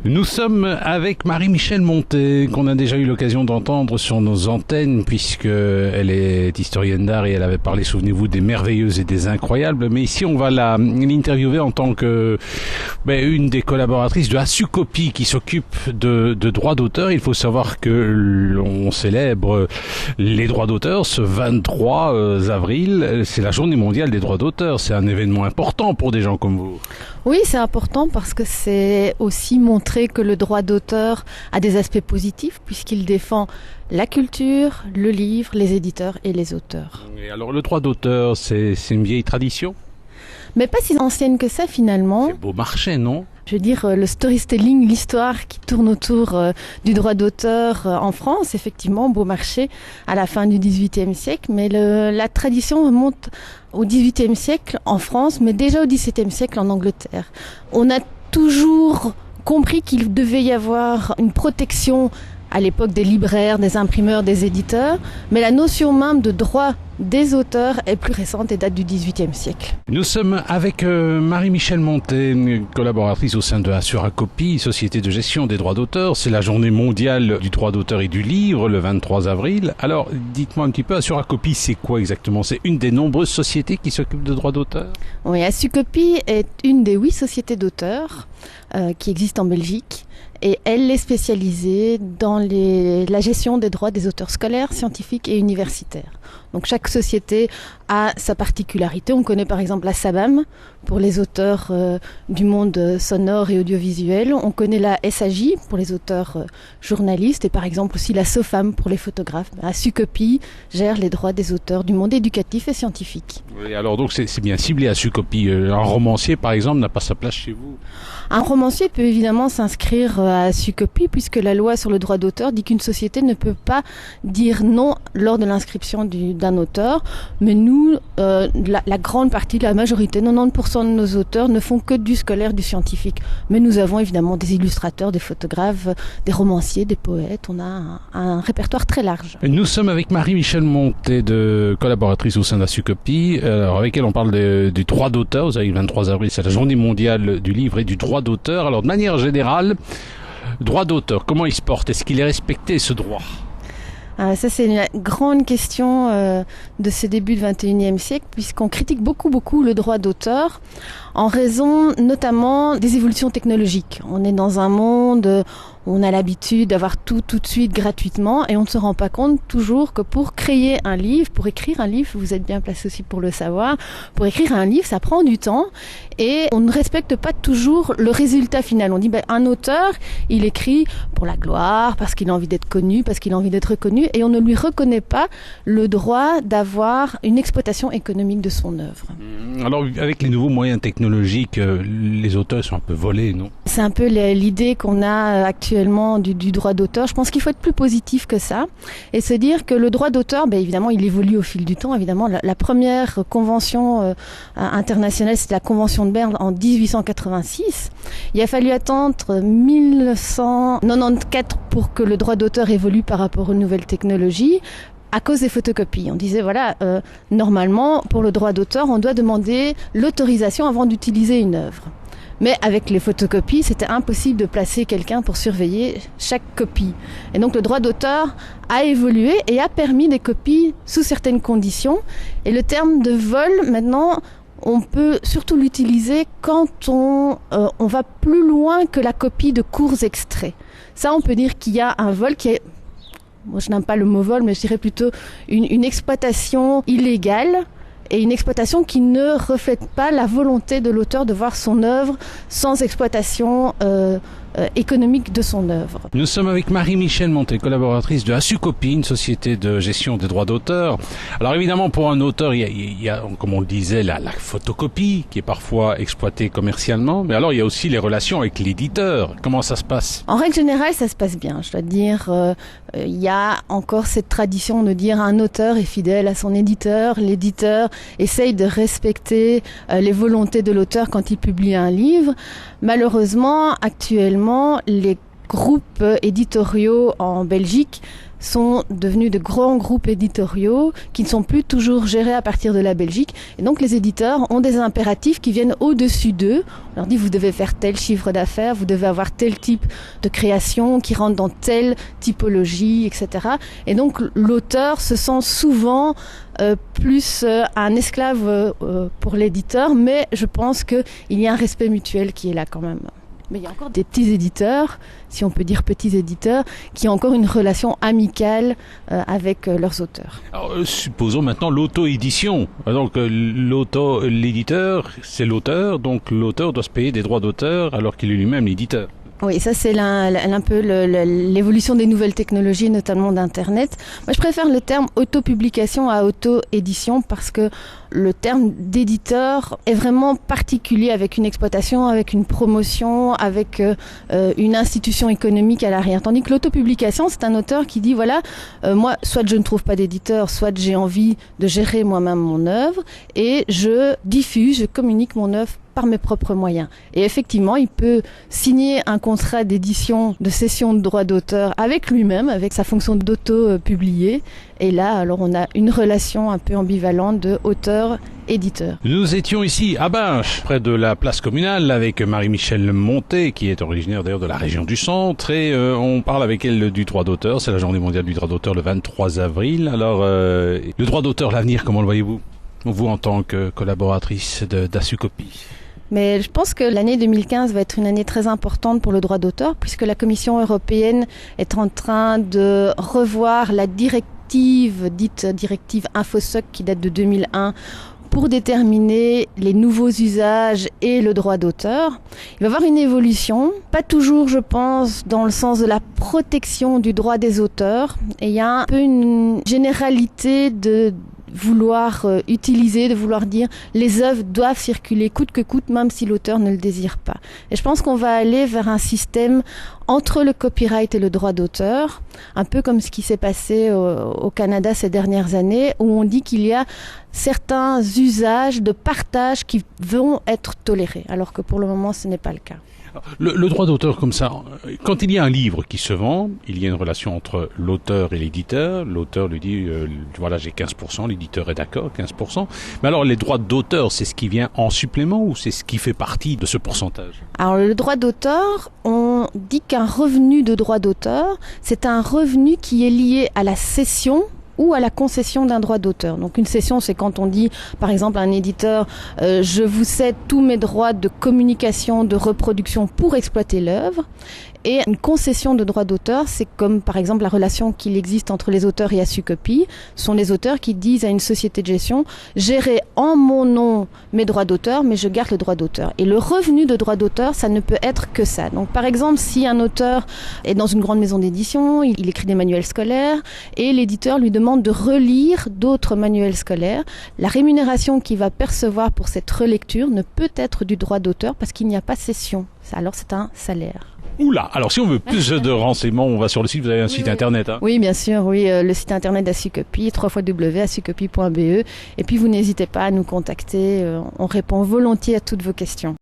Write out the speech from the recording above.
Nous sommes avec Marie-Michèle Montet, qu'on a déjà eu l'occasion d'entendre sur nos antennes, puisqu'elle est historienne d'art et elle avait parlé, souvenez-vous, des merveilleuses et des incroyables. Mais ici, on va l'interviewer en tant que une des collaboratrices de Asucopie, qui s'occupe de droits d'auteur. Il faut savoir que l'on célèbre les droits d'auteur ce 23 avril. C'est la journée mondiale des droits d'auteur. C'est un événement important pour des gens comme vous. Oui, c'est important parce que c'est aussi montrer que le droit d'auteur a des aspects positifs puisqu'il défend la culture, le livre, les éditeurs et les auteurs. Et alors le droit d'auteur, c'est une vieille tradition ? Mais pas si ancienne que ça finalement. C'est beau marché, non ? Je veux dire, le storytelling, l'histoire qui tourne autour du droit d'auteur en France, effectivement, beau marché à la fin du XVIIIe siècle, mais la tradition remonte au XVIIIe siècle en France, mais déjà au XVIIe siècle en Angleterre. On a toujours compris qu'il devait y avoir une protection à l'époque des libraires, des imprimeurs, des éditeurs, mais la notion même de droit des auteurs est plus récente et date du XVIIIe siècle. Nous sommes avec Marie-Michèle Montet, collaboratrice au sein de Asucopie, société de gestion des droits d'auteur. C'est la journée mondiale du droit d'auteur et du livre, le 23 avril. Alors, dites-moi un petit peu, Asucopie, c'est quoi exactement ? C'est une des nombreuses sociétés qui s'occupent de droits d'auteur ? Oui, Asucopie est une des 8 sociétés d'auteurs qui existent en Belgique. Et elle est spécialisée dans la gestion des droits des auteurs scolaires, scientifiques et universitaires. Donc chaque société a sa particularité. On connaît par exemple la SABAM pour les auteurs du monde sonore et audiovisuel. On connaît la SAJ pour les auteurs journalistes et par exemple aussi la SOFAM pour les photographes. Asucopie gère les droits des auteurs du monde éducatif et scientifique. Et alors donc c'est bien ciblé Asucopie. Un romancier par exemple n'a pas sa place chez vous ? Un romancier peut évidemment s'inscrire à Asucopie puisque la loi sur le droit d'auteur dit qu'une société ne peut pas dire non lors de l'inscription d'un auteur. Mais nous, la grande partie, la majorité, 90% de nos auteurs ne font que du scolaire, du scientifique. Mais nous avons évidemment des illustrateurs, des photographes, des romanciers, des poètes. On a un répertoire très large. Nous sommes avec Marie-Michèle Montet, collaboratrice au sein d'Asucopie, avec elle on parle du droit d'auteur. Vous savez, le 23 avril, c'est la journée mondiale du livre et du droit d'auteur. Alors de manière générale, droit d'auteur, comment il se porte ? Est-ce qu'il est respecté, ce droit ? Ça, c'est une grande question de ce début du XXIe siècle, puisqu'on critique beaucoup le droit d'auteur en raison notamment des évolutions technologiques. On est dans un monde où on a l'habitude d'avoir tout de suite gratuitement et on ne se rend pas compte toujours que pour créer un livre, pour écrire un livre, vous êtes bien placé aussi pour le savoir, pour écrire un livre, ça prend du temps et on ne respecte pas toujours le résultat final. On dit un auteur, il écrit pour la gloire, parce qu'il a envie d'être connu, parce qu'il a envie d'être reconnu et on ne lui reconnaît pas le droit d'avoir une exploitation économique de son œuvre. Alors avec les nouveaux moyens technologiques, les auteurs sont un peu volés, non ? C'est un peu l'idée qu'on a actuellement du droit d'auteur. Je pense qu'il faut être plus positif que ça et se dire que le droit d'auteur, évidemment, il évolue au fil du temps. Évidemment, la première convention internationale, c'était la Convention de Berne en 1886. Il a fallu attendre 1994 pour que le droit d'auteur évolue par rapport aux nouvelles technologies. À cause des photocopies. On disait, normalement, pour le droit d'auteur, on doit demander l'autorisation avant d'utiliser une œuvre. Mais avec les photocopies, c'était impossible de placer quelqu'un pour surveiller chaque copie. Et donc le droit d'auteur a évolué et a permis des copies sous certaines conditions. Et le terme de vol, maintenant, on peut surtout l'utiliser quand on va plus loin que la copie de courts extraits. Ça, on peut dire qu'il y a un vol qui est... Moi, je n'aime pas le mot vol, mais je dirais plutôt une exploitation illégale et une exploitation qui ne reflète pas la volonté de l'auteur de voir son œuvre sans exploitation économique de son œuvre. Nous sommes avec Marie-Michèle Montet, collaboratrice de Asucopie, une société de gestion des droits d'auteur. Alors évidemment, pour un auteur, il y a comme on le disait, la photocopie qui est parfois exploitée commercialement, mais alors il y a aussi les relations avec l'éditeur. Comment ça se passe ? En règle générale, ça se passe bien. Je dois dire, il y a encore cette tradition de dire un auteur est fidèle à son éditeur, l'éditeur essaye de respecter les volontés de l'auteur quand il publie un livre. Malheureusement, actuellement, les groupes éditoriaux en Belgique sont devenus de grands groupes éditoriaux qui ne sont plus toujours gérés à partir de la Belgique. Et donc les éditeurs ont des impératifs qui viennent au-dessus d'eux. On leur dit vous devez faire tel chiffre d'affaires, vous devez avoir tel type de création qui rentre dans telle typologie, etc. Et donc l'auteur se sent souvent plus un esclave pour l'éditeur, mais je pense qu'il y a un respect mutuel qui est là quand même. Mais il y a encore des petits éditeurs, si on peut dire petits éditeurs, qui ont encore une relation amicale avec leurs auteurs. Alors, supposons maintenant l'auto-édition. Donc l'éditeur, c'est l'auteur, donc l'auteur doit se payer des droits d'auteur alors qu'il est lui-même l'éditeur. Oui, ça c'est un peu l'évolution des nouvelles technologies, notamment d'Internet. Moi, je préfère le terme autopublication à auto-édition parce que le terme d'éditeur est vraiment particulier avec une exploitation, avec une promotion, avec une institution économique à l'arrière. Tandis que l'autopublication, c'est un auteur qui dit voilà, moi, soit je ne trouve pas d'éditeur, soit j'ai envie de gérer moi-même mon œuvre et je diffuse, je communique mon œuvre par mes propres moyens. Et effectivement, il peut signer un contrat d'édition, de cession de droits d'auteur avec lui-même, avec sa fonction d'auto-publier. Et là, alors, on a une relation un peu ambivalente de auteur-éditeur. Nous étions ici à Binche, près de la place communale, avec Marie-Michel Montet, qui est originaire d'ailleurs de la région du Centre, et on parle avec elle du droit d'auteur. C'est la journée mondiale du droit d'auteur le 23 avril. Alors, le droit d'auteur, l'avenir, comment le voyez-vous? Vous, en tant que collaboratrice d'Asucopie. Mais je pense que l'année 2015 va être une année très importante pour le droit d'auteur, puisque la Commission européenne est en train de revoir la directive, dite directive InfoSoc, qui date de 2001, pour déterminer les nouveaux usages et le droit d'auteur. Il va y avoir une évolution, pas toujours, je pense, dans le sens de la protection du droit des auteurs. Et il y a un peu une généralité de vouloir utiliser, de vouloir dire les œuvres doivent circuler coûte que coûte, même si l'auteur ne le désire pas. Et je pense qu'on va aller vers un système entre le copyright et le droit d'auteur, un peu comme ce qui s'est passé au Canada ces dernières années, où on dit qu'il y a certains usages de partage qui vont être tolérés, alors que pour le moment ce n'est pas le cas. Le droit d'auteur comme ça, quand il y a un livre qui se vend, il y a une relation entre l'auteur et l'éditeur. L'auteur lui dit, voilà, j'ai 15%, l'éditeur est d'accord, 15%. Mais alors, les droits d'auteur, c'est ce qui vient en supplément ou c'est ce qui fait partie de ce pourcentage? Alors, le droit d'auteur, on dit qu'un revenu de droit d'auteur, c'est un revenu qui est lié à la cession ou à la concession d'un droit d'auteur. Donc une cession, c'est quand on dit, par exemple, à un éditeur, je vous cède tous mes droits de communication, de reproduction pour exploiter l'œuvre. Et une concession de droit d'auteur, c'est comme par exemple la relation qu'il existe entre les auteurs et Asucopie. Ce sont les auteurs qui disent à une société de gestion, gérez en mon nom mes droits d'auteur, mais je garde le droit d'auteur. Et le revenu de droit d'auteur, ça ne peut être que ça. Donc par exemple, si un auteur est dans une grande maison d'édition, il écrit des manuels scolaires, et l'éditeur lui demande de relire d'autres manuels scolaires, la rémunération qu'il va percevoir pour cette relecture ne peut être du droit d'auteur parce qu'il n'y a pas cession. Alors c'est un salaire. Oula, alors si on veut plus de renseignements, on va sur le site, vous avez un site internet. Hein? Oui, bien sûr, oui, le site internet d'Asucopie, www.asucopie.be. Et puis vous n'hésitez pas à nous contacter, on répond volontiers à toutes vos questions.